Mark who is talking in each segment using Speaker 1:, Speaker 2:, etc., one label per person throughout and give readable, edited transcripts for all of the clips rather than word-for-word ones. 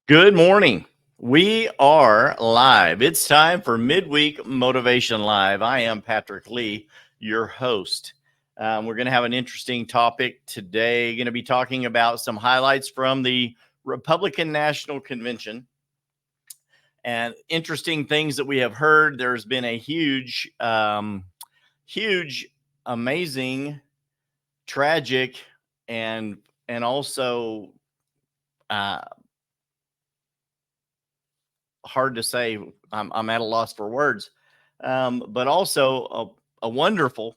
Speaker 1: Good morning. We are live. It's time for Midweek Motivation Live. I am Patrick Lee, your host. We're going to have an interesting topic today. Going to be talking about some highlights from the Republican National Convention and interesting things that we have heard. There's been a huge, amazing, tragic, and also uh, hard to say. I'm at a loss for words, but also a wonderful,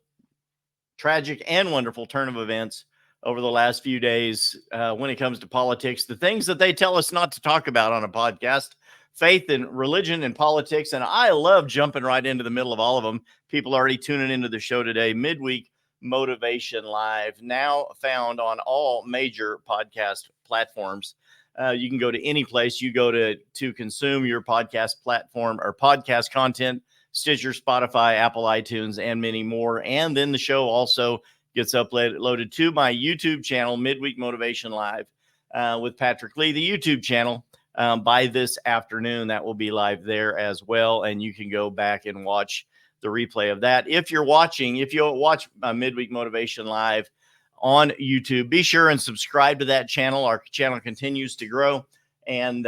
Speaker 1: tragic, and wonderful turn of events over the last few days when it comes to politics. The things that they tell us not to talk about on a podcast, faith and religion and politics. And I love jumping right into the middle of all of them. People already tuning into the show today. Midweek Motivation Live, now found on all major podcast platforms. You can go to any place you go to consume your podcast platform or podcast content: Stitcher, Spotify, Apple iTunes, and many more. And then the show also gets uploaded to my YouTube channel, Midweek Motivation Live, with Patrick Lee, the YouTube channel. By this afternoon, that will be live there as well, and you can go back and watch the replay of that. If you watch Midweek Motivation Live on YouTube, be sure and subscribe to that channel. Our channel continues to grow, and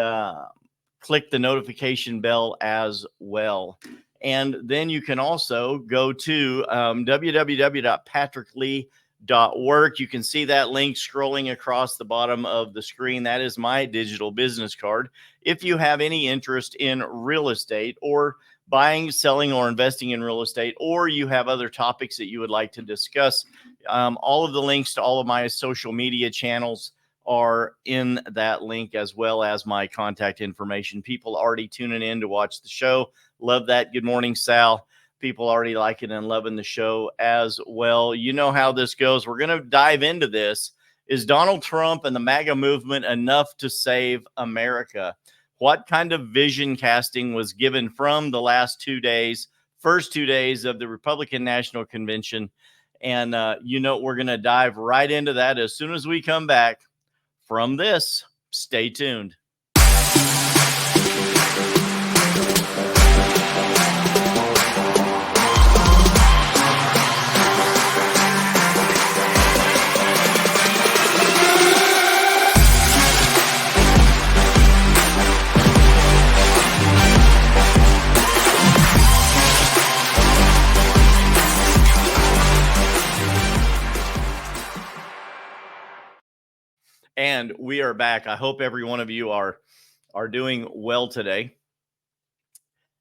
Speaker 1: click the notification bell as well. And then you can also go to www.patricklee.work. You can see that link scrolling across the bottom of the screen. That is my digital business card. If you have any interest in real estate, or buying, selling, or investing in real estate, or you have other topics that you would like to discuss, all of the links to all of my social media channels are in that link, as well as my contact information. People already tuning in to watch the show. Love that. Good morning, Sal. People already liking and loving the show as well. You know how this goes. We're going to dive into this. Is Donald Trump and the MAGA movement enough to save America? What kind of vision casting was given from the last 2 days, first 2 days of the Republican National Convention? And we're going to dive right into that as soon as we come back from this. Stay tuned. And we are back. I hope every one of you are doing well today.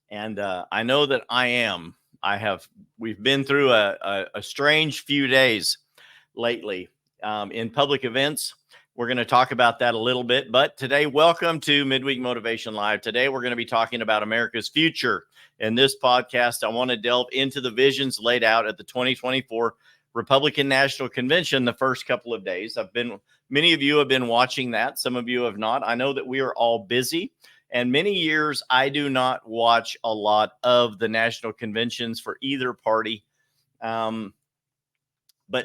Speaker 1: And I know that I am. We've been through a strange few days lately in public events. We're going to talk about that a little bit. But today, welcome to Midweek Motivation Live. Today, we're going to be talking about America's future. In this podcast, I want to delve into the visions laid out at the 2024 Republican National Convention the first couple of days. Many of you have been watching that. Some of you have not. I know that we are all busy. And many years, I do not watch a lot of the national conventions for either party. But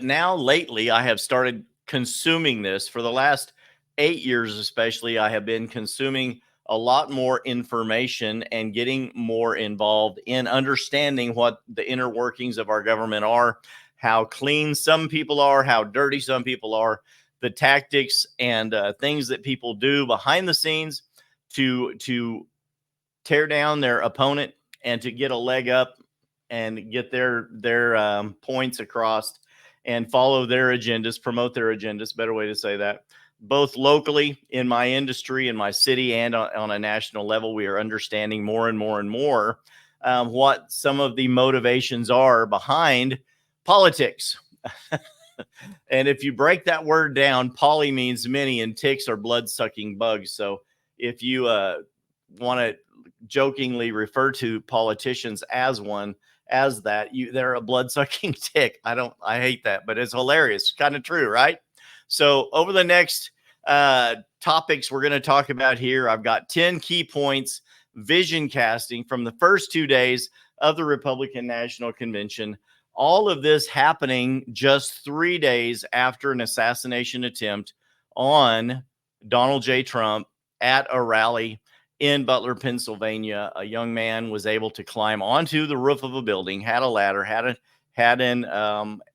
Speaker 1: now lately, I have started consuming this. For the last 8 years, especially, I have been consuming a lot more information and getting more involved in understanding what the inner workings of our government are, how clean some people are, how dirty some people are, the tactics and things that people do behind the scenes to tear down their opponent and to get a leg up and get their points across and follow their agendas, promote their agendas, better way to say that, both locally in my industry, in my city, and on a national level. We are understanding more and more and more what some of the motivations are behind politics. And if you break that word down, poly means many and ticks are blood-sucking bugs. So if you want to jokingly refer to politicians as that, they're a blood-sucking tick. I hate that, but it's hilarious. Kind of true, right? So over the next topics we're going to talk about here, I've got 10 key points, vision casting from the first 2 days of the Republican National Convention. All of this happening just 3 days after an assassination attempt on Donald J. Trump at a rally in Butler, Pennsylvania. A young man was able to climb onto the roof of a building, had a ladder, had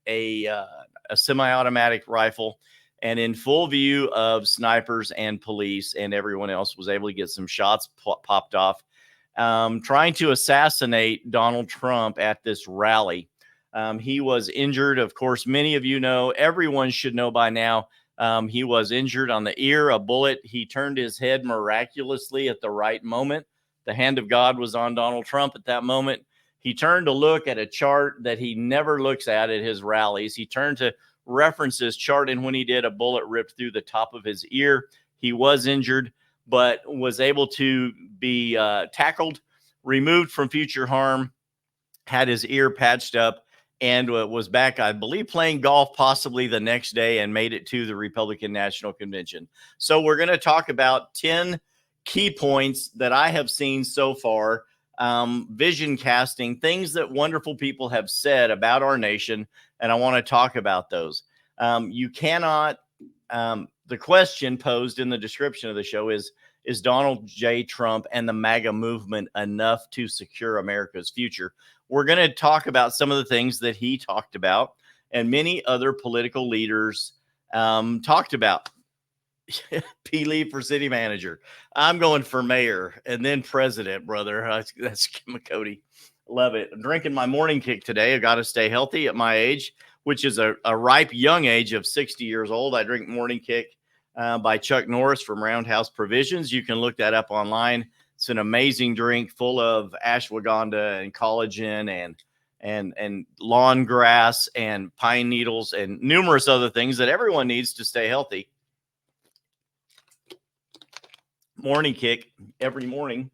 Speaker 1: a semi-automatic rifle, and in full view of snipers and police and everyone else, was able to get some shots popped off, trying to assassinate Donald Trump at this rally. He was injured. Of course, many of you know, everyone should know by now, he was injured on the ear, a bullet. He turned his head miraculously at the right moment. The hand of God was on Donald Trump at that moment. He turned to look at a chart that he never looks at his rallies. He turned to reference his chart, and when he did, a bullet ripped through the top of his ear. He was injured, but was able to be tackled, removed from future harm, had his ear patched up, and was back, I believe, playing golf possibly the next day, and made it to the Republican National Convention. So we're going to talk about 10 key points that I have seen so far, vision casting, things that wonderful people have said about our nation, and I want to talk about those. You cannot, the question posed in the description of the show is Donald J. Trump and the MAGA movement enough to secure America's future? We're going to talk about some of the things that he talked about and many other political leaders talked about. P. Lee for city manager. I'm going for mayor and then president, brother. That's Cody. Love it. I'm drinking my morning kick today. I got to stay healthy at my age, which is a ripe young age of 60 years old. I drink morning kick by Chuck Norris from Roundhouse Provisions. You can look that up online. It's an amazing drink full of ashwagandha and collagen and lawn grass and pine needles and numerous other things that everyone needs to stay healthy. Morning kick every morning,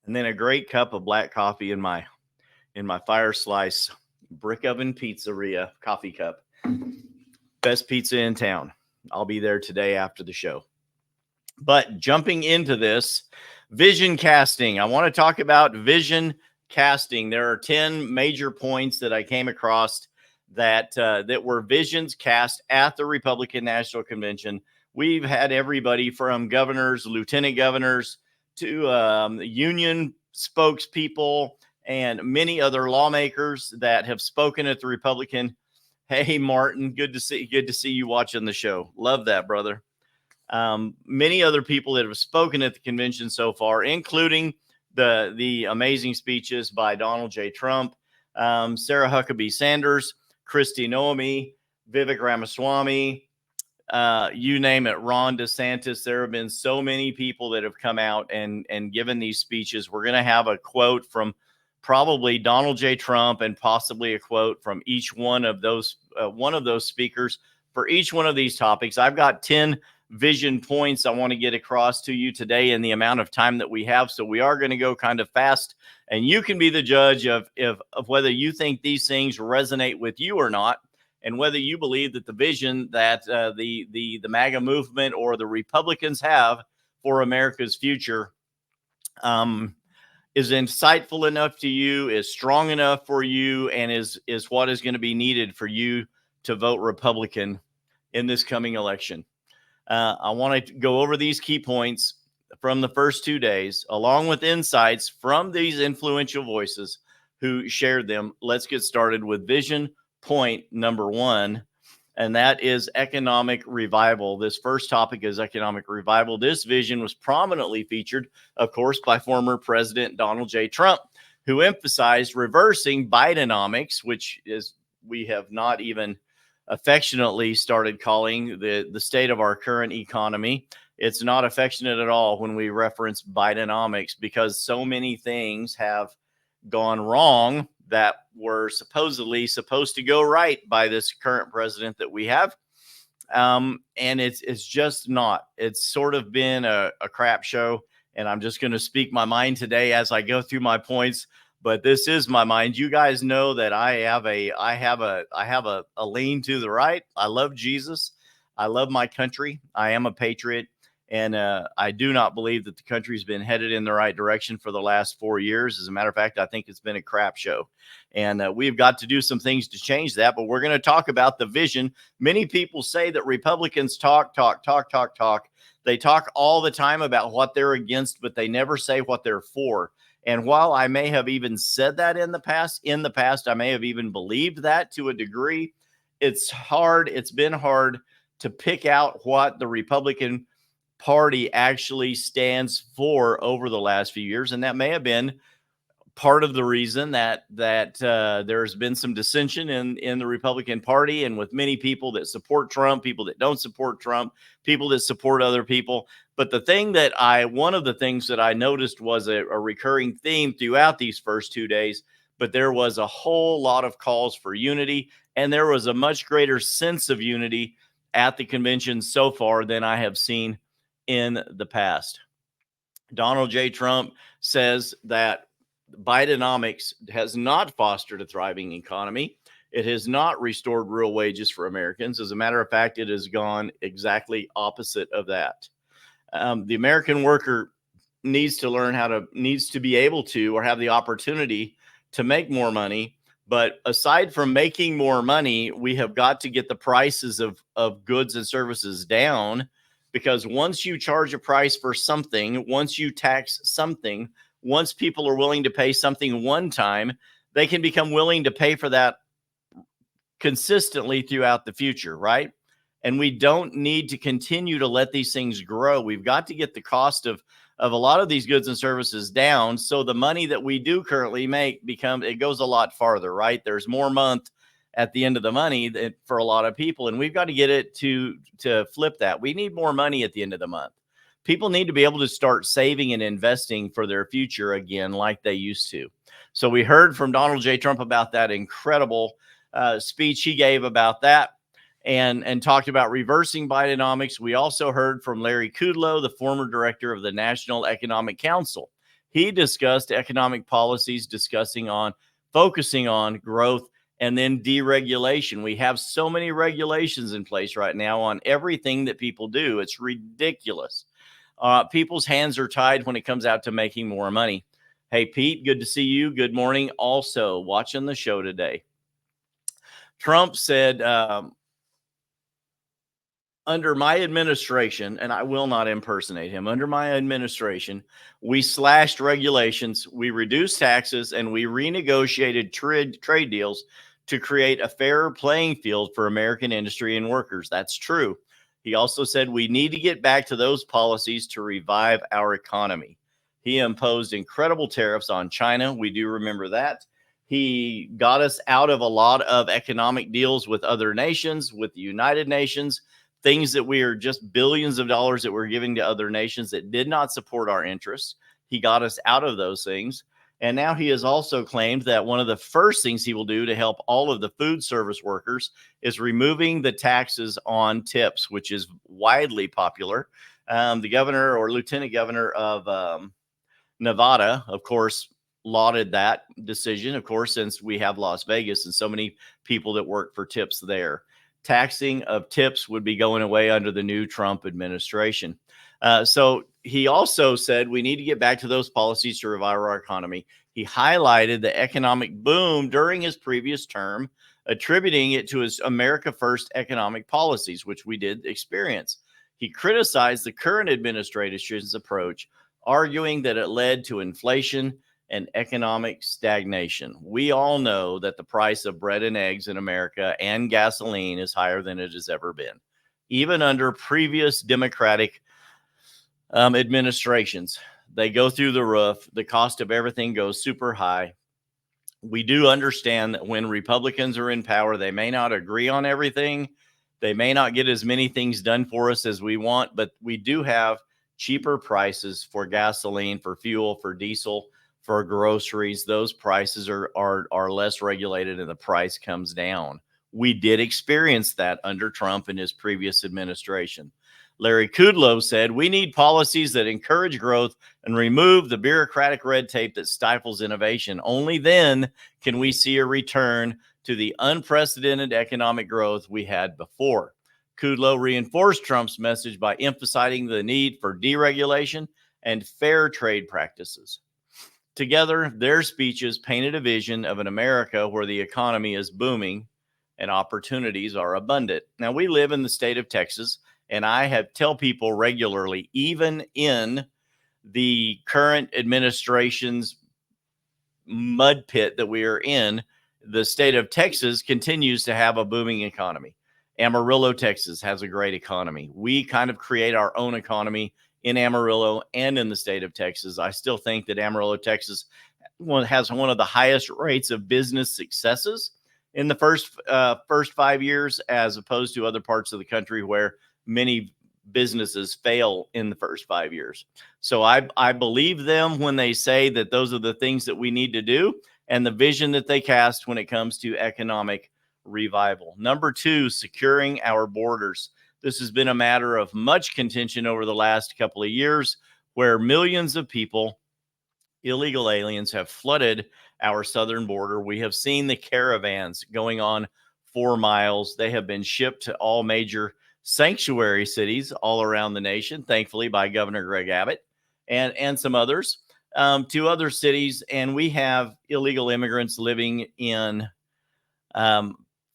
Speaker 1: and then a great cup of black coffee in my Fire Slice brick oven pizzeria coffee cup. Best pizza in town. I'll be there today after the show. But jumping into this, vision casting. I want to talk about vision casting. There are 10 major points that I came across that were visions cast at the Republican National Convention. We've had everybody from governors, lieutenant governors, to union spokespeople, and many other lawmakers that have spoken at the Republican. Hey, Martin, good to see you watching the show. Love that, brother. Many other people that have spoken at the convention so far, including the amazing speeches by Donald J. Trump, Sarah Huckabee Sanders, Kristi Noemi, Vivek Ramaswamy, you name it, Ron DeSantis. There have been so many people that have come out and given these speeches. We're going to have a quote from probably Donald J. Trump and possibly a quote from each one of those speakers for each one of these topics. I've got 10 vision points I want to get across to you today in the amount of time that we have. So we are going to go kind of fast, and you can be the judge of whether you think these things resonate with you or not, and whether you believe that the vision that the MAGA movement or the Republicans have for America's future is insightful enough to you, is strong enough for you, and is what is going to be needed for you to vote Republican in this coming election. I want to go over these key points from the first 2 days, along with insights from these influential voices who shared them. Let's get started with vision point number 1, and that is economic revival. This first topic is economic revival. This vision was prominently featured, of course, by former President Donald J. Trump, who emphasized reversing Bidenomics, which is, we have not even affectionately started calling the state of our current economy. It's not affectionate at all when we reference Bidenomics, because so many things have gone wrong that were supposedly supposed to go right by this current president that we have. And it's just not. It's sort of been a crap show, and I'm just going to speak my mind today as I go through my points. But this is my mind. You guys know that I have a lean to the right. I love Jesus. I love my country. I am a patriot. And I do not believe that the country's been headed in the right direction for the last 4 years. As a matter of fact, I think it's been a crap show. And we've got to do some things to change that. But we're going to talk about the vision. Many people say that Republicans talk. They talk all the time about what they're against, but they never say what they're for. And while I may have even said that in the past, I may have even believed that to a degree. It's been hard to pick out what the Republican Party actually stands for over the last few years. And that may have been part of the reason that there's been some dissension in the Republican Party, and with many people that support Trump, people that don't support Trump, people that support other people. But one of the things that I noticed was a recurring theme throughout these first 2 days, but there was a whole lot of calls for unity, and there was a much greater sense of unity at the convention so far than I have seen in the past. Donald J. Trump says that Bidenomics has not fostered a thriving economy. It has not restored real wages for Americans. As a matter of fact, it has gone exactly opposite of that. The American worker needs to be able to, or have the opportunity to make more money. But aside from making more money, we have got to get the prices of goods and services down, because once you charge a price for something, once you tax something, once people are willing to pay something one time, they can become willing to pay for that consistently throughout the future, right? And we don't need to continue to let these things grow. We've got to get the cost of a lot of these goods and services down, so the money that we do currently make it goes a lot farther, right? There's more month at the end of the money for a lot of people, and we've got to get it to flip that. We need more money at the end of the month. People need to be able to start saving and investing for their future again like they used to. So we heard from Donald J. Trump about that incredible speech he gave about that, and talked about reversing Bidenomics. We also heard from Larry Kudlow, the former director of the National Economic Council. He discussed economic policies, focusing on growth and then deregulation. We have so many regulations in place right now on everything that people do. It's ridiculous. People's hands are tied when it comes out to making more money. Hey, Pete, good to see you. Good morning. Also watching the show today. Trump said, under my administration, and I will not impersonate him, under my administration, we slashed regulations, we reduced taxes, and we renegotiated trade deals to create a fairer playing field for American industry and workers. That's true. He also said we need to get back to those policies to revive our economy. He imposed incredible tariffs on China. We do remember that. He got us out of a lot of economic deals with other nations, with the United Nations, things that we are just billions of dollars that we're giving to other nations that did not support our interests. He got us out of those things. And now he has also claimed that one of the first things he will do to help all of the food service workers is removing the taxes on tips, which is widely popular. The governor or lieutenant governor of Nevada, of course, lauded that decision, of course, since we have Las Vegas and so many people that work for tips there. Taxing of tips would be going away under the new Trump administration. So he also said we need to get back to those policies to revive our economy. He highlighted the economic boom during his previous term, attributing it to his America First economic policies, which we did experience. He criticized the current administration's approach, arguing that it led to inflation and economic stagnation. We all know that the price of bread and eggs in America and gasoline is higher than it has ever been. Even under previous Democratic administrations, they go through the roof. The cost of everything goes super high. We do understand that when Republicans are in power, they may not agree on everything. They may not get as many things done for us as we want, but we do have cheaper prices for gasoline, for fuel, for diesel, for groceries. Those prices are less regulated and the price comes down. We did experience that under Trump and his previous administration. Larry Kudlow said, we need policies that encourage growth and remove the bureaucratic red tape that stifles innovation. Only then can we see a return to the unprecedented economic growth we had before. Kudlow reinforced Trump's message by emphasizing the need for deregulation and fair trade practices. Together, their speeches painted a vision of an America where the economy is booming and opportunities are abundant. Now, we live in the state of Texas, and I have tell people regularly, even in the current administration's mud pit that we are in, the state of Texas continues to have a booming economy. Amarillo, Texas has a great economy. We kind of create our own economy in Amarillo and in the state of Texas. I still think that Amarillo, Texas has one of the highest rates of business successes in the first 5 years, as opposed to other parts of the country where many businesses fail in the first 5 years. So I believe them when they say that those are the things that we need to do and the vision that they cast when it comes to economic revival. Number two, securing our borders. This has been a matter of much contention over the last couple of years, where millions of people, illegal aliens, have flooded our southern border. We have seen the caravans going on 4 miles. They have been shipped to all major sanctuary cities all around the nation, thankfully by Governor Greg Abbott and some others, to other cities. And we have illegal immigrants living in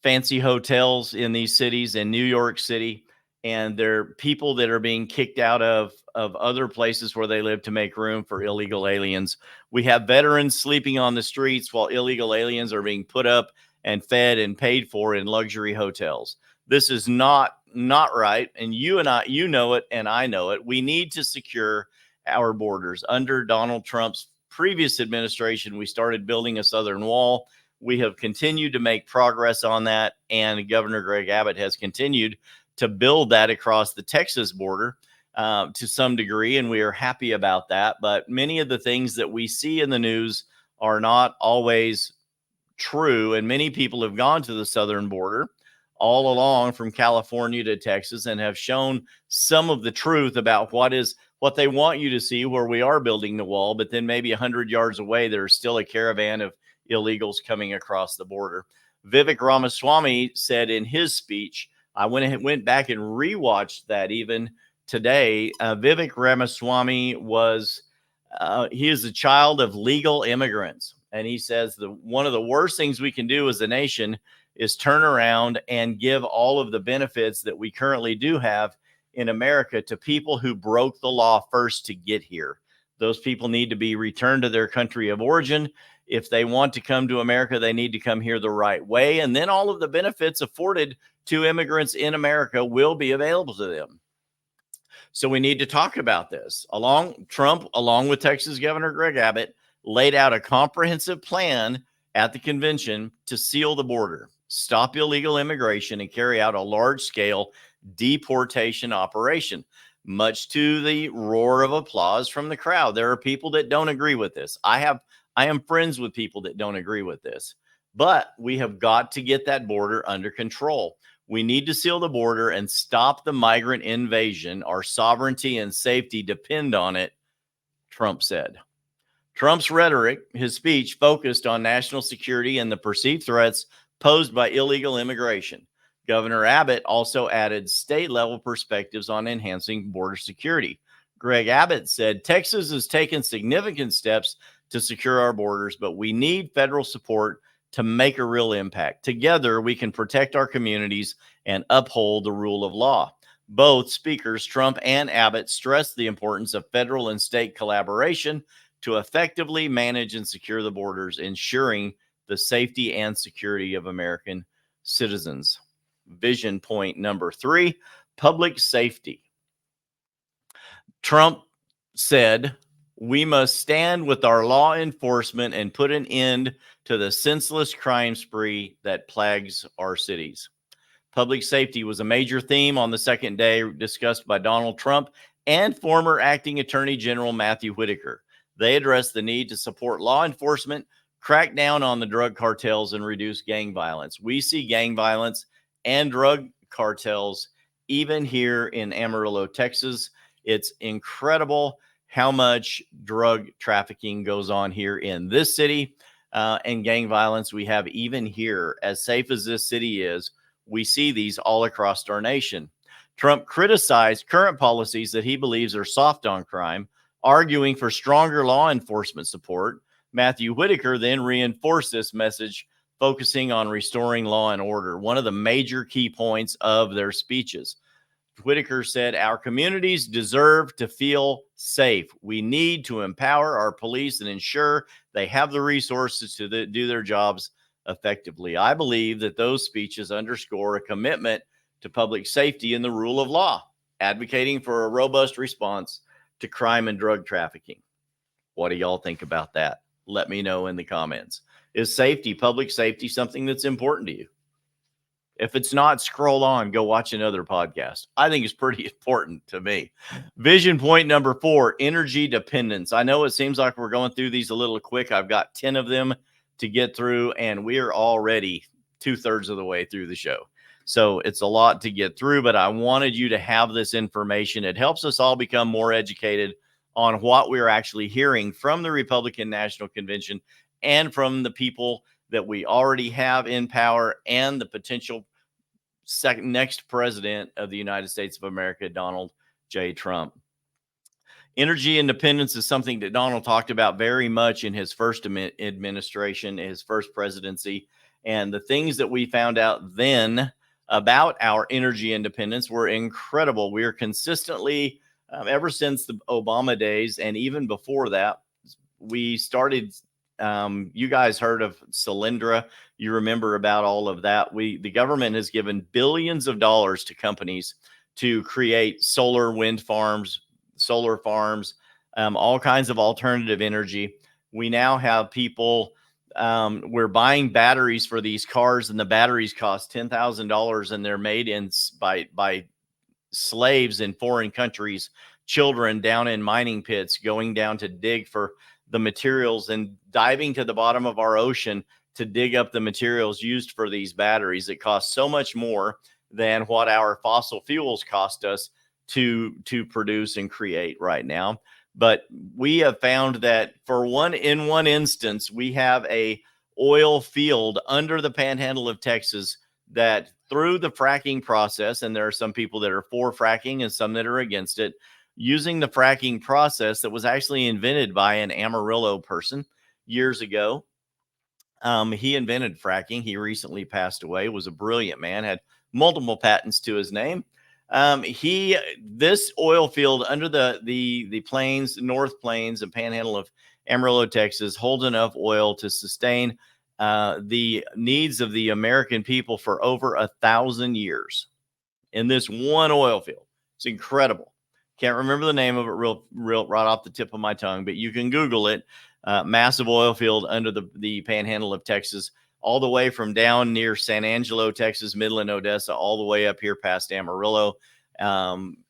Speaker 1: fancy hotels in these cities, in New York City. And there are people that are being kicked out of other places where they live to make room for illegal aliens. We have veterans sleeping on the streets while illegal aliens are being put up and fed and paid for in luxury hotels. This is not right. And you know it, and I know it. We need to secure our borders. Under Donald Trump's previous administration, we started building a southern wall. We have continued to make progress on that, and Governor Greg Abbott has continued to build that across the Texas border to some degree, and we are happy about that. But many of the things that we see in the news are not always true, and many people have gone to the southern border all along from California to Texas and have shown some of the truth about what they want you to see, where we are building the wall, but then maybe 100 yards away, there's still a caravan of illegals coming across the border. Vivek Ramaswamy said in his speech, I went back and rewatched that even today. Vivek Ramaswamy he is a child of legal immigrants. And he says one of the worst things we can do as a nation is turn around and give all of the benefits that we currently do have in America to people who broke the law first to get here. Those people need to be returned to their country of origin. If they want to come to America, they need to come here the right way. And then all of the benefits afforded to immigrants in America will be available to them. So we need to talk about this. Trump, along with Texas Governor Greg Abbott, laid out a comprehensive plan at the convention to seal the border, stop illegal immigration, and carry out a large-scale deportation operation, much to the roar of applause from the crowd. There are people that don't agree with this. I am friends with people that don't agree with this, but we have got to get that border under control. We need to seal the border and stop the migrant invasion. Our sovereignty and safety depend on it, Trump said. Trump's rhetoric, his speech, focused on national security and the perceived threats posed by illegal immigration. Governor Abbott also added state-level perspectives on enhancing border security. Greg Abbott said, Texas has taken significant steps to secure our borders, but we need federal support to make a real impact. Together, we can protect our communities and uphold the rule of law. Both speakers, Trump and Abbott, stressed the importance of federal and state collaboration to effectively manage and secure the borders, ensuring the safety and security of American citizens. Vision point number 3, public safety. Trump said, we must stand with our law enforcement and put an end to the senseless crime spree that plagues our cities. Public safety was a major theme on the second day discussed by Donald Trump and former acting Attorney General Matthew Whitaker. They addressed the need to support law enforcement, crack down on the drug cartels, and reduce gang violence. We see gang violence and drug cartels even here in Amarillo, Texas. It's incredible how much drug trafficking goes on here in this city, and gang violence we have even here. As safe as this city is, We see these all across our nation. Trump criticized current policies that he believes are soft on crime, arguing for stronger law enforcement support. Matthew Whitaker then reinforced this message, focusing on restoring law and order, one of the major key points of their speeches. Whitaker said, "Our communities deserve to feel safe. We need to empower our police and ensure they have the resources to do their jobs effectively." I believe that those speeches underscore a commitment to public safety and the rule of law, advocating for a robust response to crime and drug trafficking. What do y'all think about that? Let me know in the comments. Is safety, public safety, something that's important to you? If it's not, scroll on, go watch another podcast. I think it's pretty important to me. Vision point number 4, energy dependence. I know it seems like we're going through these a little quick. I've got 10 of them to get through, and we are already 2/3 of the way through the show. So it's a lot to get through, but I wanted you to have this information. It helps us all become more educated on what we're actually hearing from the Republican National Convention and from the people that we already have in power and the potential next president of the United States of America, Donald J. Trump. Energy independence is something that Donald talked about very much in his first administration, his first presidency. And the things that we found out then about our energy independence were incredible. We are consistently, ever since the Obama days, and even before that, we started, you guys heard of Solyndra. You remember about all of that. The government has given billions of dollars to companies to create wind farms, solar farms, all kinds of alternative energy. We now have people, we're buying batteries for these cars, and the batteries cost $10,000, and they're made by slaves in foreign countries, children down in mining pits, going down to dig for the materials and diving to the bottom of our ocean to dig up the materials used for these batteries. It costs so much more than what our fossil fuels cost us to produce and create right now. But we have found that in one instance, we have a oil field under the panhandle of Texas that through the fracking process, and there are some people that are for fracking and some that are against it, using the fracking process that was actually invented by an Amarillo person years ago. He invented fracking. He recently passed away, was a brilliant man, had multiple patents to his name. This oil field under the plains, North Plains and panhandle of Amarillo, Texas, holds enough oil to sustain the needs of the American people for over 1,000 years in this one oil field. It's incredible. Can't remember the name of it real right off the tip of my tongue, but you can Google it. Massive oil field under the panhandle of Texas, all the way from down near San Angelo, Texas, Midland, Odessa, all the way up here past Amarillo,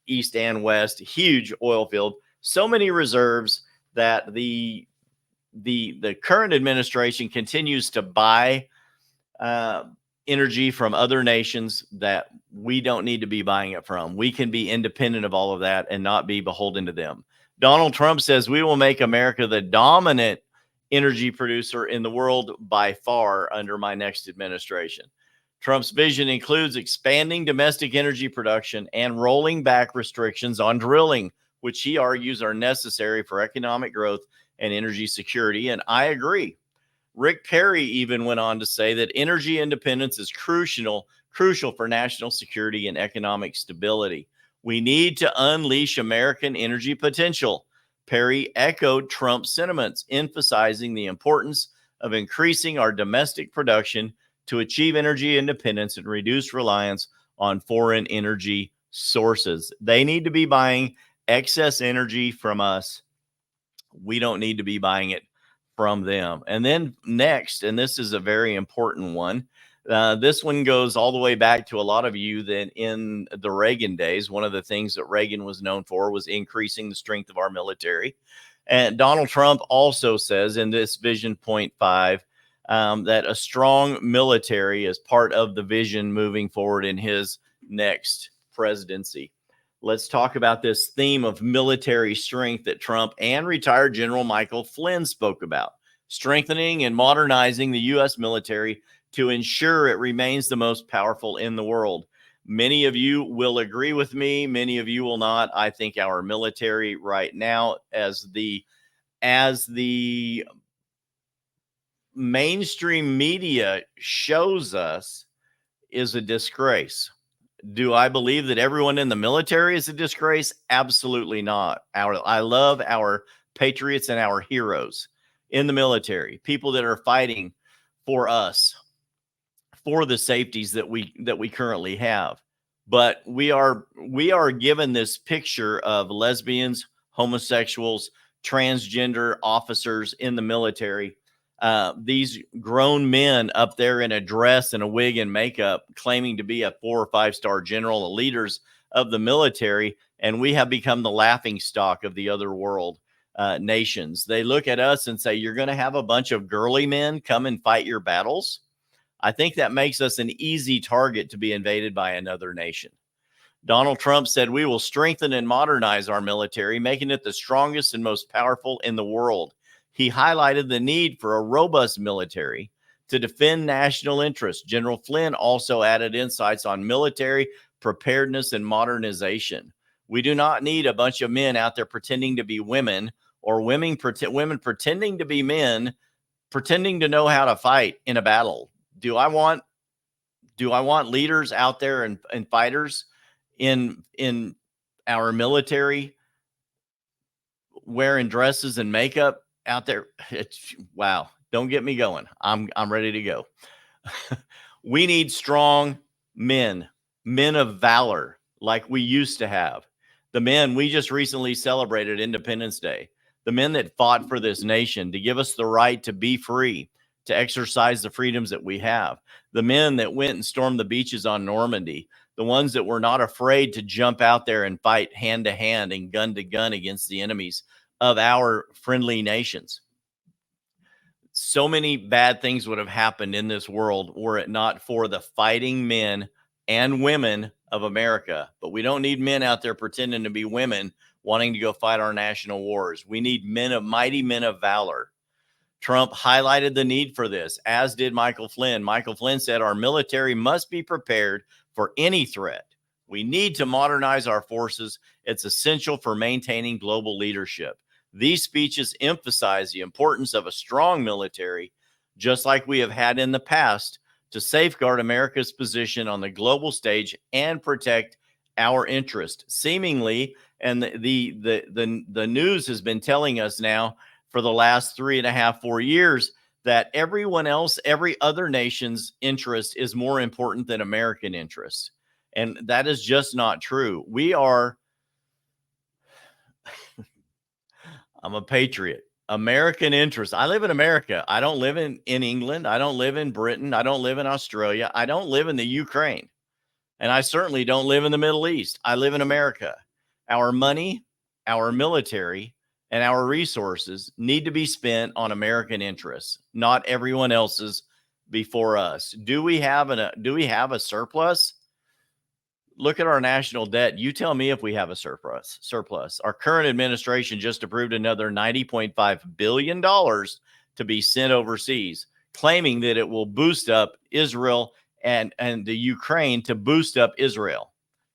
Speaker 1: east and west. Huge oil field. So many reserves that the current administration continues to buy energy from other nations that we don't need to be buying it from. We can be independent of all of that and not be beholden to them. Donald Trump says we will make America the dominant energy producer in the world by far under my next administration. Trump's vision includes expanding domestic energy production and rolling back restrictions on drilling, which he argues are necessary for economic growth and energy security. And I agree. Rick Perry even went on to say that energy independence is crucial for national security and economic stability. We need to unleash American energy potential. Perry echoed Trump's sentiments, emphasizing the importance of increasing our domestic production to achieve energy independence and reduce reliance on foreign energy sources. They need to be buying excess energy from us. We don't need to be buying it from them. And then next, and this is a very important one, this one goes all the way back to a lot of you that in the Reagan days, one of the things that Reagan was known for was increasing the strength of our military. And Donald Trump also says in this Vision Point 5 that a strong military is part of the vision moving forward in his next presidency. Let's talk about this theme of military strength that Trump and retired General Michael Flynn spoke about. Strengthening and modernizing the U.S. military to ensure it remains the most powerful in the world. Many of you will agree with me. Many of you will not. I think our military right now, as the mainstream media shows us, is a disgrace. Do I believe that everyone in the military is a disgrace? Absolutely not. I love our patriots and our heroes in the military, people that are fighting for us, for the safeties that we currently have. But we are given this picture of lesbians, homosexuals, transgender officers in the military. These grown men up there in a dress and a wig and makeup, claiming to be a 4 or 5-star general, the leaders of the military, and we have become the laughing stock of the other world nations. They look at us and say, "You're going to have a bunch of girly men come and fight your battles." I think that makes us an easy target to be invaded by another nation. Donald Trump said, "We will strengthen and modernize our military, making it the strongest and most powerful in the world." He highlighted the need for a robust military to defend national interests. General Flynn also added insights on military preparedness and modernization. We do not need a bunch of men out there pretending to be women, or women pretending to be men, pretending to know how to fight in a battle. Do I want leaders out there and fighters in our military wearing dresses and makeup out there? Wow. Don't get me going. I'm ready to go. We need strong men of valor like we used to have. The men, we just recently celebrated Independence Day. The men that fought for this nation to give us the right to be free, to exercise the freedoms that we have. The men that went and stormed the beaches on Normandy, the ones that were not afraid to jump out there and fight hand to hand and gun to gun against the enemies of our friendly nations. So many bad things would have happened in this world were it not for the fighting men and women of America. But we don't need men out there pretending to be women wanting to go fight our national wars. We need mighty men of valor. Trump highlighted the need for this, as did Michael Flynn. Michael Flynn said our military must be prepared for any threat. We need to modernize our forces. It's essential for maintaining global leadership. These speeches emphasize the importance of a strong military, just like we have had in the past, to safeguard America's position on the global stage and protect our interest. Seemingly, and the news has been telling us now for the last 3.5, 4 years, that everyone else, every other nation's interest is more important than American interests. And that is just not true. I'm a patriot. American interest. I live in America. I don't live in England. I don't live in Britain. I don't live in Australia. I don't live in the Ukraine. And I certainly don't live in the Middle East. I live in America. Our money, our military, and our resources need to be spent on American interests, not everyone else's before us. Do we have a surplus? Look at our national debt. You tell me if we have a surplus. Our current administration just approved another $90.5 billion to be sent overseas, claiming that it will boost up Israel and the Ukraine to boost up Israel.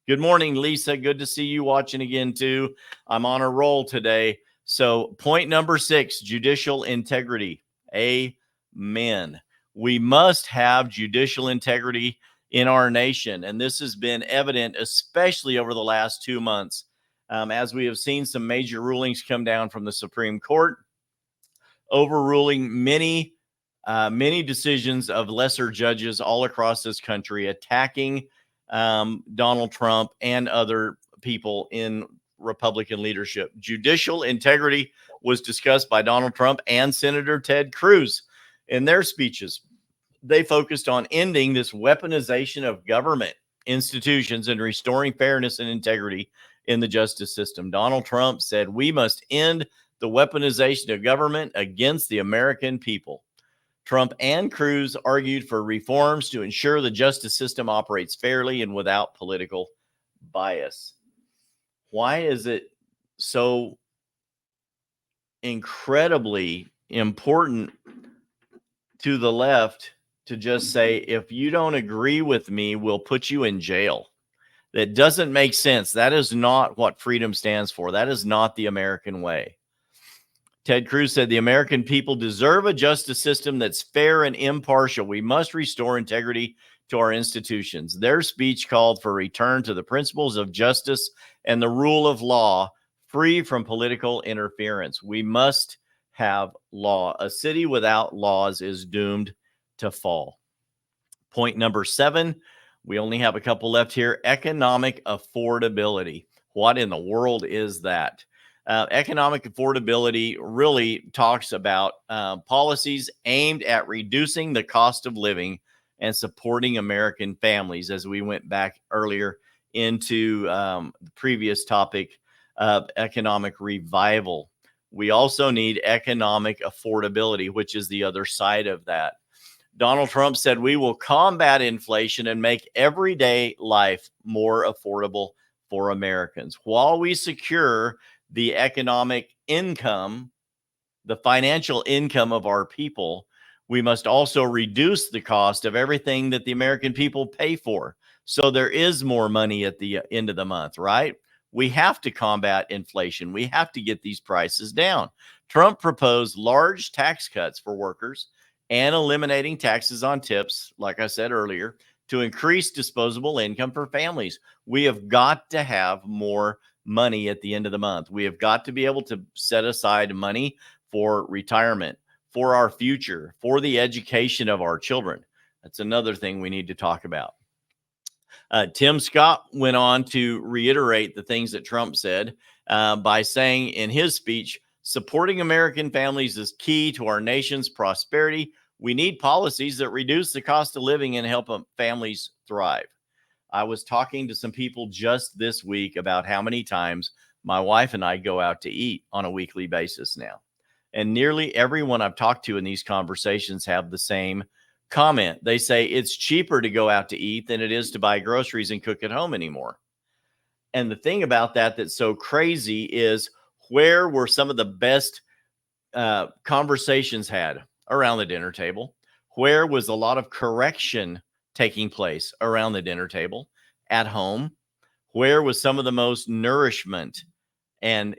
Speaker 1: Good morning, Lisa. Good to see you watching again, too. I'm on a roll today. So point number 6, judicial integrity. Amen. We must have judicial integrity in our nation. And this has been evident, especially over the last 2 months, as we have seen some major rulings come down from the Supreme Court, overruling many decisions of lesser judges all across this country, attacking Donald Trump and other people in Republican leadership. Judicial integrity was discussed by Donald Trump and Senator Ted Cruz in their speeches. They focused on ending this weaponization of government institutions and restoring fairness and integrity in the justice system. Donald Trump said, "We must end the weaponization of government against the American people." Trump and Cruz argued for reforms to ensure the justice system operates fairly and without political bias. Why is it so incredibly important to the left to just say, if you don't agree with me, we'll put you in jail. That doesn't make sense. That is not what freedom stands for. That is not the American way. Ted Cruz said, the American people deserve a justice system that's fair and impartial. We must restore integrity to our institutions. Their speech called for a return to the principles of justice and the rule of law, free from political interference. We must have law. A city without laws is doomed to fall. Point number 7, we only have a couple left here. Economic affordability. What in the world is that? Economic affordability really talks about policies aimed at reducing the cost of living and supporting American families, as we went back earlier into the previous topic of economic revival. We also need economic affordability, which is the other side of that. Donald Trump said, we will combat inflation and make everyday life more affordable for Americans while we secure the economic income, the financial income of our people. We must also reduce the cost of everything that the American people pay for. So there is more money at the end of the month, right? We have to combat inflation. We have to get these prices down. Trump proposed large tax cuts for workers and eliminating taxes on tips, like I said earlier, to increase disposable income for families. We have got to have more money at the end of the month. We have got to be able to set aside money for retirement, for our future, for the education of our children. That's another thing we need to talk about. Tim Scott went on to reiterate the things that Trump said by saying in his speech, supporting American families is key to our nation's prosperity. We need policies that reduce the cost of living and help families thrive. I was talking to some people just this week about how many times my wife and I go out to eat on a weekly basis now. And nearly everyone I've talked to in these conversations have the same comment. They say it's cheaper to go out to eat than it is to buy groceries and cook at home anymore. And the thing about that that's so crazy is, where were some of the best conversations had? Around the dinner table. Where was a lot of correction taking place? Around the dinner table, at home. Where was some of the most nourishment and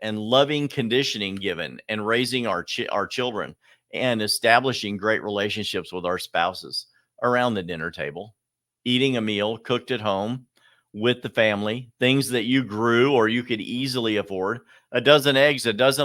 Speaker 1: loving conditioning given, and raising our children and establishing great relationships with our spouses? Around the dinner table, eating a meal cooked at home with the family, things that you grew or you could easily afford. A dozen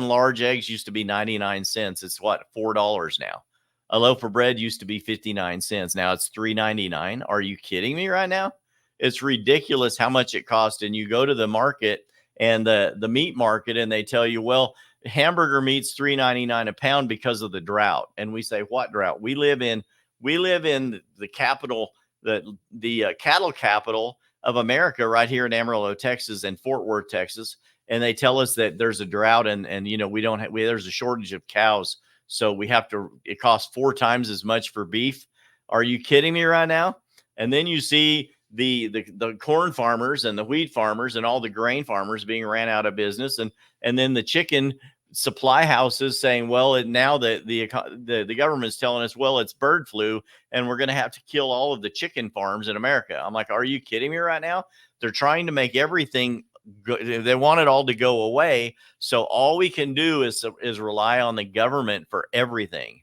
Speaker 1: large eggs used to be 99 cents. It's what, $4 now. A loaf of bread used to be 59 cents. Now it's $3.99. Are you kidding me right now? It's ridiculous how much it costs. And you go to the market and the meat market, and they tell you, well, hamburger meat's $3.99 a pound because of the drought. And we say, what drought? We live in the capital, the cattle capital of America, right here in Amarillo, Texas, and Fort Worth, Texas. And they tell us that there's a drought and there's a shortage of cows. So it costs 4 times as much for beef. Are you kidding me right now? And then you see the corn farmers and the wheat farmers and all the grain farmers being ran out of business. And then the chicken supply houses saying, well, now the government's telling us, well, it's bird flu and we're going to have to kill all of the chicken farms in America. I'm like, are you kidding me right now? They're trying to make everything they want it all to go away. So all we can do is rely on the government for everything.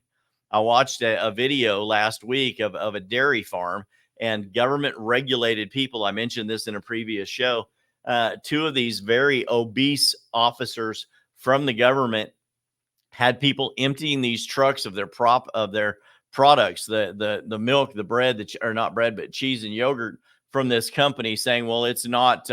Speaker 1: I watched a video last week of a dairy farm, and government regulated people. I mentioned this in a previous show. 2 of these very obese officers from the government had people emptying these trucks of their products, the milk, the bread, or not bread, but cheese and yogurt from this company, saying, well, it's not,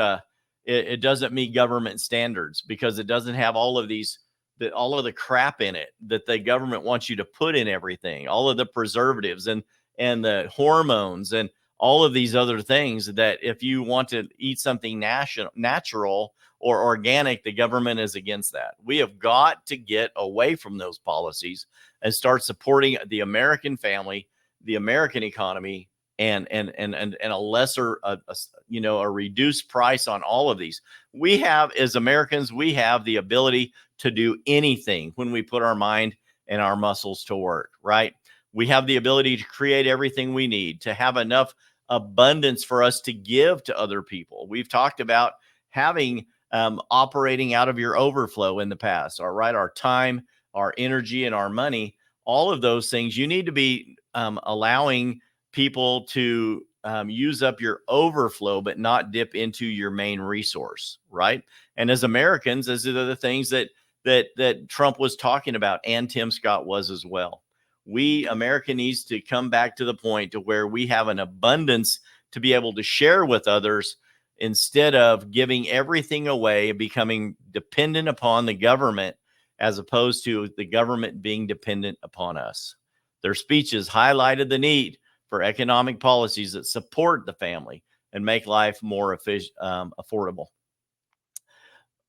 Speaker 1: it doesn't meet government standards because it doesn't have all of the crap in it that the government wants you to put in everything, all of the preservatives and the hormones and all of these other things that if you want to eat something natural or organic, the government is against that. We have got to get away from those policies and start supporting the American family, the American economy, and a lesser, a reduced price on all of these. We have, as Americans, we have the ability to do anything when we put our mind and our muscles to work, right? We have the ability to create everything we need, to have enough abundance for us to give to other people. We've talked about having operating out of your overflow in the past, all right? Our time, our energy, and our money, all of those things, you need to be allowing people to use up your overflow, but not dip into your main resource, right? And as Americans, those are the things that Trump was talking about, and Tim Scott was as well. America needs to come back to the point to where we have an abundance to be able to share with others, instead of giving everything away and becoming dependent upon the government, as opposed to the government being dependent upon us. Their speeches highlighted the need for economic policies that support the family and make life more affordable.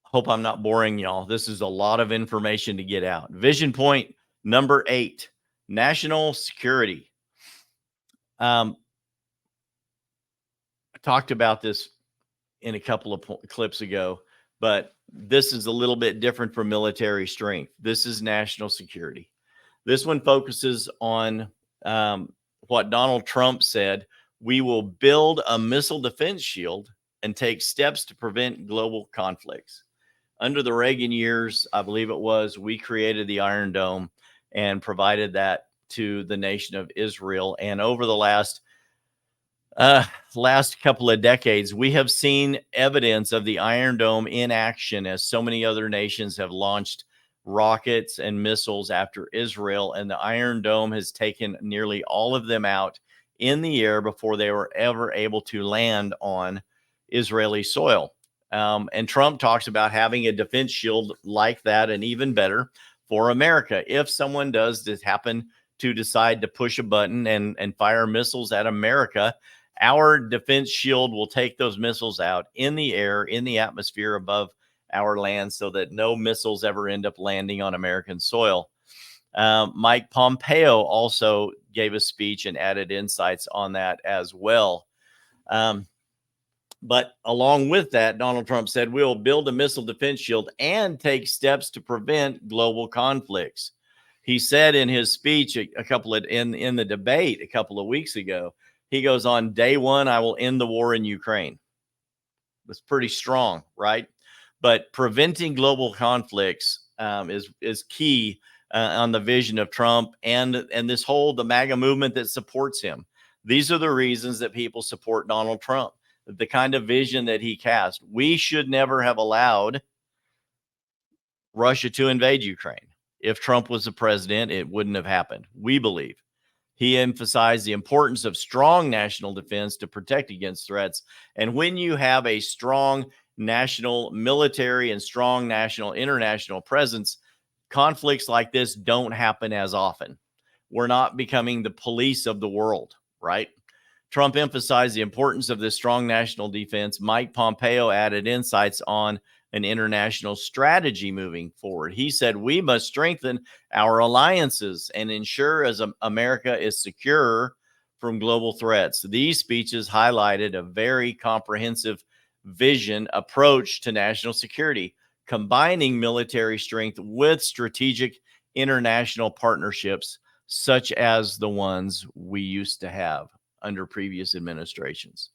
Speaker 1: Hope I'm not boring y'all. This is a lot of information to get out. Vision point number 8, national security. I talked about this in a couple of clips ago, but this is a little bit different from military strength. This is national security. This one focuses on what Donald Trump said: we will build a missile defense shield and take steps to prevent global conflicts. Under the Reagan years, I believe it was, we created the Iron Dome and provided that to the nation of Israel. And over the last couple of decades, we have seen evidence of the Iron Dome in action, as so many other nations have launched rockets and missiles after Israel, and the Iron Dome has taken nearly all of them out in the air before they were ever able to land on Israeli soil. And Trump talks about having a defense shield like that, and even better for America. If someone does this happen to decide to push a button and fire missiles at America, our defense shield will take those missiles out in the air, in the atmosphere above our land, so that no missiles ever end up landing on American soil. Mike Pompeo also gave a speech and added insights on that as well. But along with that, Donald Trump said, we'll build a missile defense shield and take steps to prevent global conflicts. He said in his speech in the debate a couple of weeks ago, he goes, on day one, I will end the war in Ukraine. That's pretty strong, right? But preventing global conflicts is key on the vision of Trump and the MAGA movement that supports him. These are the reasons that people support Donald Trump, the kind of vision that he cast. We should never have allowed Russia to invade Ukraine. If Trump was the president, it wouldn't have happened, we believe. He emphasized the importance of strong national defense to protect against threats. And when you have a strong national military and strong national international presence, conflicts like this don't happen as often. We're not becoming the police of the world, right? Trump emphasized the importance of this strong national defense. Mike Pompeo added insights on an international strategy moving forward. He said, we must strengthen our alliances and ensure as America is secure from global threats. These speeches highlighted a very comprehensive vision approach to national security, combining military strength with strategic international partnerships, such as the ones we used to have under previous administrations.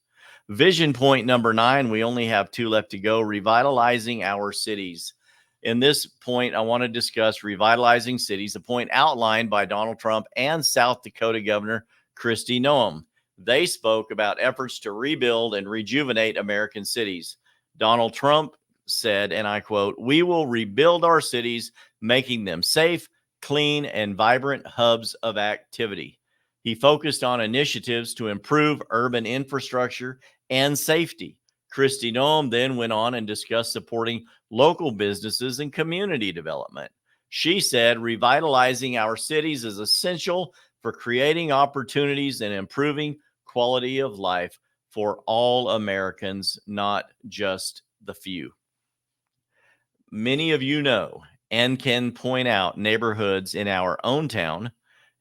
Speaker 1: Vision point number 9, we only have 2 left to go: revitalizing our cities. In this point, I want to discuss revitalizing cities, a point outlined by Donald Trump and South Dakota Governor Kristi Noem. They spoke about efforts to rebuild and rejuvenate American cities. Donald Trump said, and I quote, we will rebuild our cities, making them safe, clean, and vibrant hubs of activity. He focused on initiatives to improve urban infrastructure and safety. Kristi Noem then went on and discussed supporting local businesses and community development. She said, revitalizing our cities is essential for creating opportunities and improving quality of life for all Americans, not just the few. Many of you know and can point out neighborhoods in our own town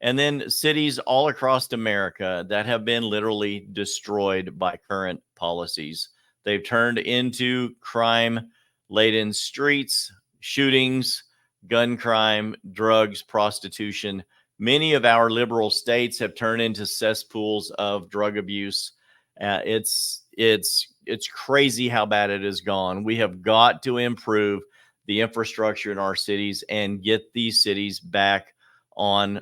Speaker 1: and then cities all across America that have been literally destroyed by current policies. They've turned into crime-laden streets, shootings, gun crime, drugs, prostitution, Many of our liberal states have turned into cesspools of drug abuse. It's crazy how bad it has gone. We have got to improve the infrastructure in our cities and get these cities back on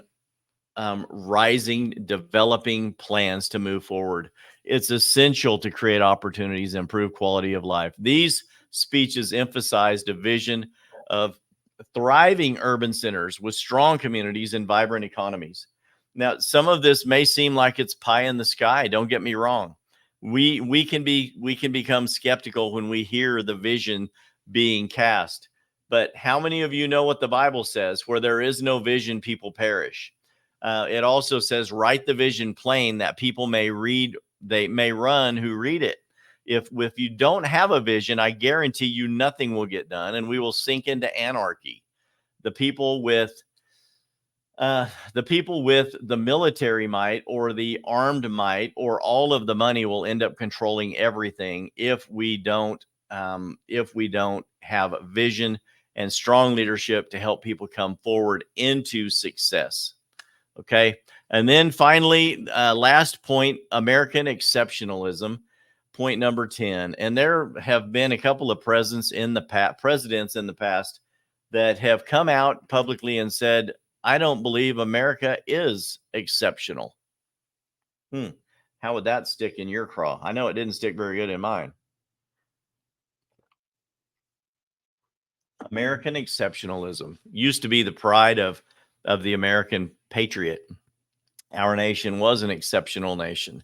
Speaker 1: rising, developing plans to move forward. It's essential to create opportunities, improve quality of life. These speeches emphasized a vision of thriving urban centers with strong communities and vibrant economies. Now, some of this may seem like it's pie in the sky. Don't get me wrong. We can become skeptical when we hear the vision being cast. But how many of you know what the Bible says? Where there is no vision, people perish. It also says, write the vision plain that people may read, they may run who read it. If you don't have a vision, I guarantee you nothing will get done, and we will sink into anarchy. The people with the military might or the armed might or all of the money will end up controlling everything if we don't have vision and strong leadership to help people come forward into success. Okay. And then finally, last point, American exceptionalism, point number 10. And there have been a couple of presidents in the past that have come out publicly and said, I don't believe America is exceptional. How would that stick in your craw? I know it didn't stick very good in mine. American exceptionalism used to be the pride of the American patriot. Our nation was an exceptional nation.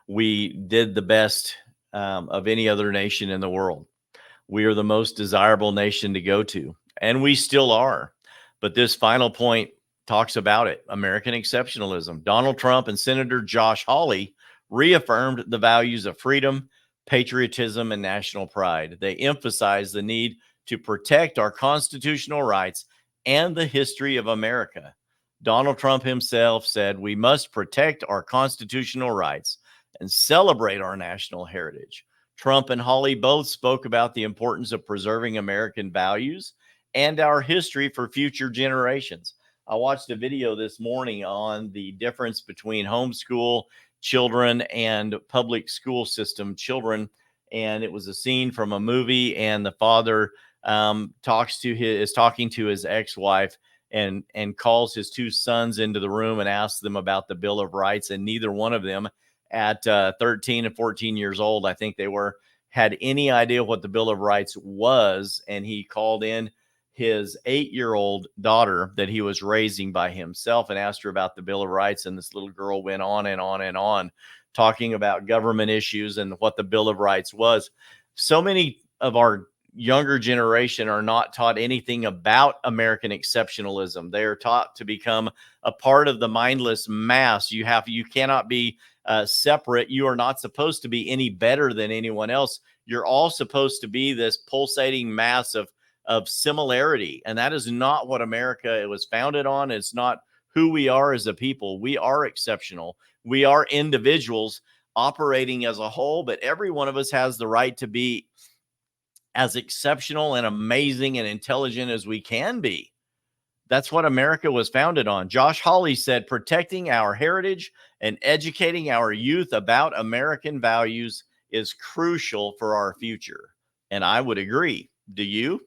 Speaker 1: We did the best of any other nation in the world. We are the most desirable nation to go to, and we still are. But this final point talks about it, American exceptionalism. Donald Trump and Senator Josh Hawley reaffirmed the values of freedom, patriotism, and national pride. They emphasized the need to protect our constitutional rights and the history of America. Donald Trump himself said, we must protect our constitutional rights and celebrate our national heritage. Trump and Hawley both spoke about the importance of preserving American values and our history for future generations. I watched a video this morning on the difference between homeschool children and public school system children, and it was a scene from a movie, and the father is talking to his ex-wife and calls his two sons into the room and asks them about the Bill of Rights, and neither one of them at 13 and 14 years old, I think they were, had any idea what the Bill of Rights was. And he called in his 8-year-old daughter that he was raising by himself and asked her about the Bill of Rights. And this little girl went on and on and on, talking about government issues and what the Bill of Rights was. So many of our younger generation are not taught anything about American exceptionalism. They are taught to become a part of the mindless mass. You cannot be separate. You are not supposed to be any better than anyone else. You're all supposed to be this pulsating mass of similarity. And that is not what America was founded on. It's not who we are as a people. We are exceptional. We are individuals operating as a whole, but every one of us has the right to be as exceptional and amazing and intelligent as we can be. That's what America was founded on. Josh Hawley said, protecting our heritage and educating our youth about American values is crucial for our future. And I would agree. Do you?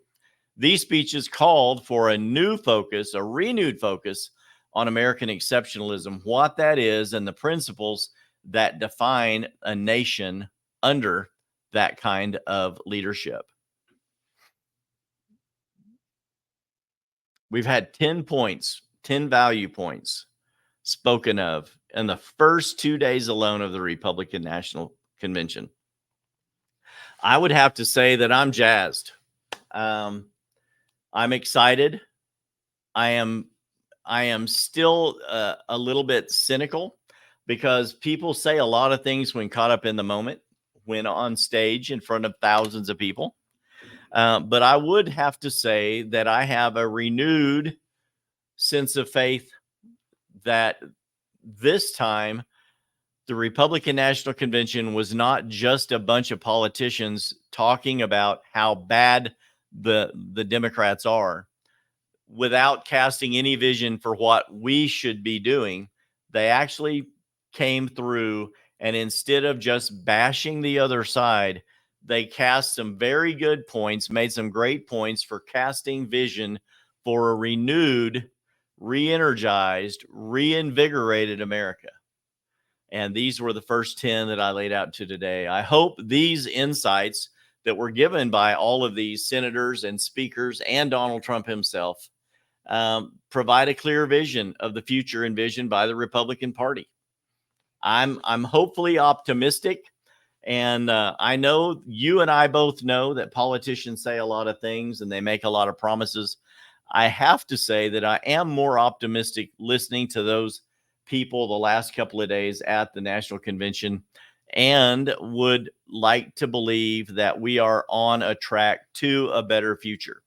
Speaker 1: These speeches called for a renewed focus on American exceptionalism, what that is, and the principles that define a nation under that kind of leadership. We've had 10 points, 10 value points spoken of in the first 2 days alone of the Republican National Convention. I would have to say that I'm jazzed. I'm excited. I am still a little bit cynical because people say a lot of things when caught up in the moment, when on stage in front of thousands of people. But I would have to say that I have a renewed sense of faith that this time the Republican National Convention was not just a bunch of politicians talking about how bad the Democrats are. without casting any vision for what we should be doing. They actually came through, and instead of just bashing the other side, they cast some very good points, made some great points for casting vision for a renewed, re-energized, reinvigorated America. And these were the first 10 that I laid out to today. I hope these insights that were given by all of these senators and speakers and Donald Trump himself provide a clear vision of the future envisioned by the Republican Party. I'm hopefully optimistic. And I know you and I both know that politicians say a lot of things and they make a lot of promises. I have to say that I am more optimistic listening to those people the last couple of days at the National Convention, and would like to believe that we are on a track to a better future.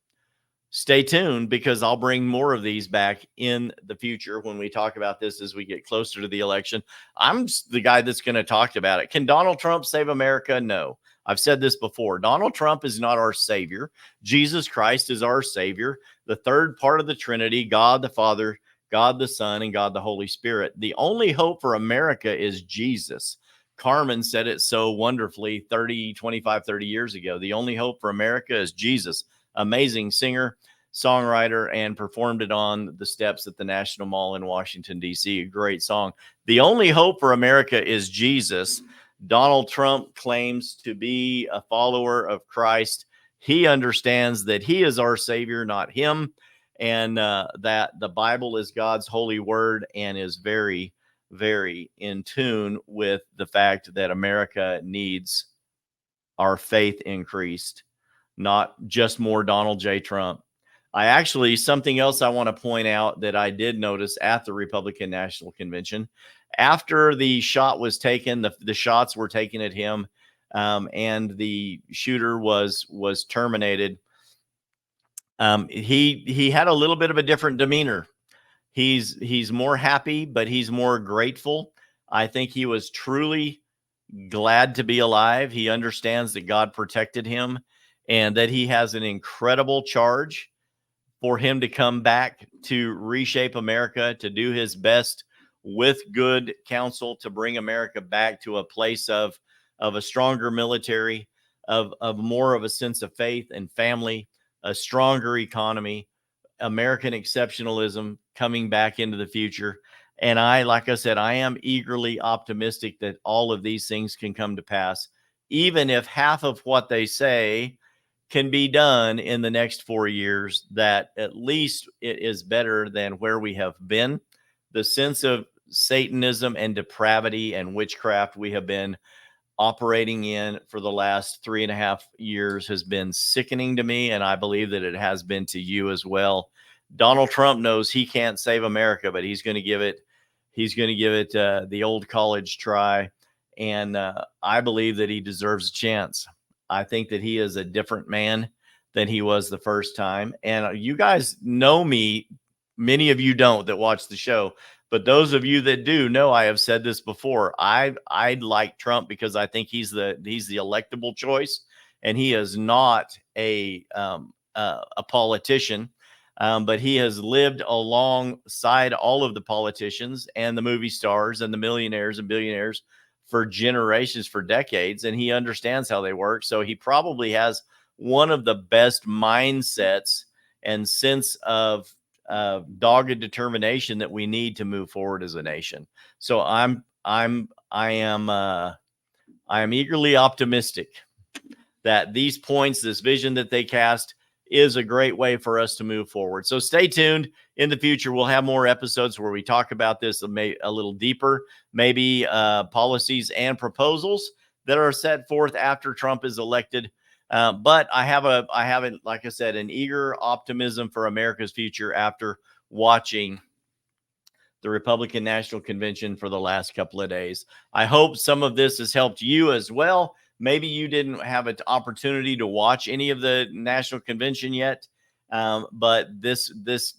Speaker 1: Stay tuned, because I'll bring more of these back in the future when we talk about this as we get closer to the election. I'm the guy that's going to talk about it. Can Donald Trump save America? No. I've said this before. Donald Trump is not our savior. Jesus Christ is our savior. The third part of the Trinity, God the Father, God the Son, and God the Holy Spirit. The only hope for America is Jesus. Carmen said it so wonderfully 30 years ago. The only hope for America is Jesus. Amazing singer, songwriter, and performed it on the steps at the National Mall in Washington, D.C. A great song. The only hope for America is Jesus. Donald Trump claims to be a follower of Christ. He understands that he is our savior, not him, and that the Bible is God's holy word, and is very, very in tune with the fact that America needs our faith increased, not just more Donald J. Trump. Something else I want to point out that I did notice at the Republican National Convention, after the shot was taken, the shots were taken at him, and the shooter was terminated. He had a little bit of a different demeanor. He's more happy, but he's more grateful. I think he was truly glad to be alive. He understands that God protected him, and that he has an incredible charge for him to come back to reshape America, to do his best with good counsel to bring America back to a place of a stronger military, of more of a sense of faith and family, a stronger economy, American exceptionalism coming back into the future. And like I said, I am eagerly optimistic that all of these things can come to pass, even if half of what they say can be done in the next 4 years. That at least it is better than where we have been. The sense of Satanism and depravity and witchcraft we have been operating in for the last 3.5 years has been sickening to me, and I believe that it has been to you as well. Donald Trump knows he can't save America, but he's going to give it the old college try, and I believe that he deserves a chance. I think that he is a different man than he was the first time. And you guys know me. Many of you don't that watch the show, but those of you that do know, I have said this before. I like Trump because I think he's the electable choice, and he is not a politician, but he has lived alongside all of the politicians and the movie stars and the millionaires and billionaires for generations, for decades, and he understands how they work. So he probably has one of the best mindsets and sense of dogged determination that we need to move forward as a nation. So I am eagerly optimistic that these points, this vision that they cast, is a great way for us to move forward. So stay tuned. In the future, we'll have more episodes where we talk about this a little deeper, maybe policies and proposals that are set forth after Trump is elected. But I have, like I said, an eager optimism for America's future after watching the Republican National Convention for the last couple of days. I hope some of this has helped you as well. Maybe you didn't have an opportunity to watch any of the National Convention yet, but this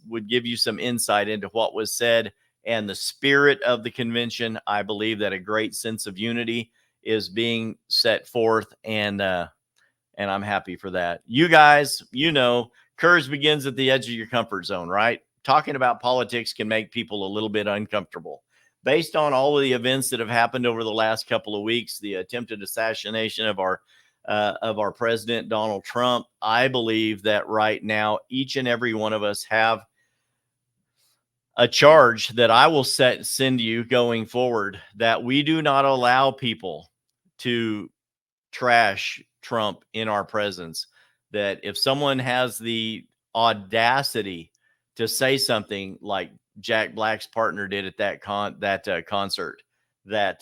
Speaker 1: would give you some insight into what was said and the spirit of the convention. I believe that a great sense of unity is being set forth, and I'm happy for that. You guys, Courage begins at the edge of your comfort zone, right? Talking about politics can make people a little bit uncomfortable. Based on all of the events that have happened over the last couple of weeks, the attempted assassination of our president, Donald Trump, I believe that right now, each and every one of us have a charge that I will send you going forward, that we do not allow people to trash Trump in our presence. That if someone has the audacity to say something like Jack Black's partner did at that concert, that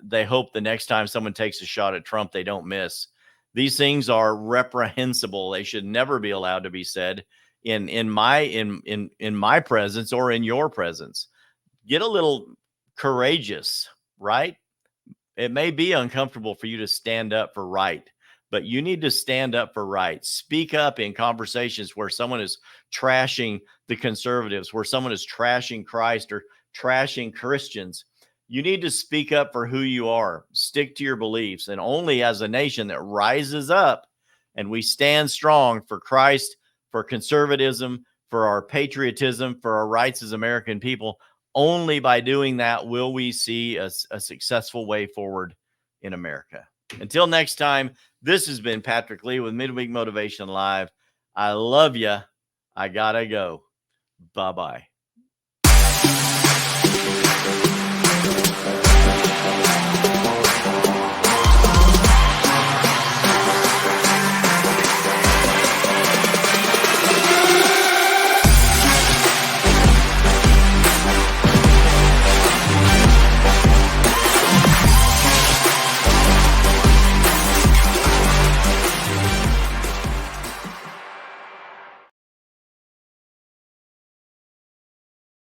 Speaker 1: they hope the next time someone takes a shot at Trump, they don't miss. These things are reprehensible. They should never be allowed to be said in my presence or in your presence. Get a little courageous, right? It may be uncomfortable for you to stand up for right, but you need to stand up for right. Speak up in conversations where someone is trashing the conservatives, where someone is trashing Christ or trashing Christians. You need to speak up for who you are. Stick to your beliefs. And only as a nation that rises up and we stand strong for Christ, for conservatism, for our patriotism, for our rights as American people, only by doing that will we see a successful way forward in America. Until next time, this has been Patrick Lee with Midweek Motivation Live. I love you. I gotta go. Bye-bye.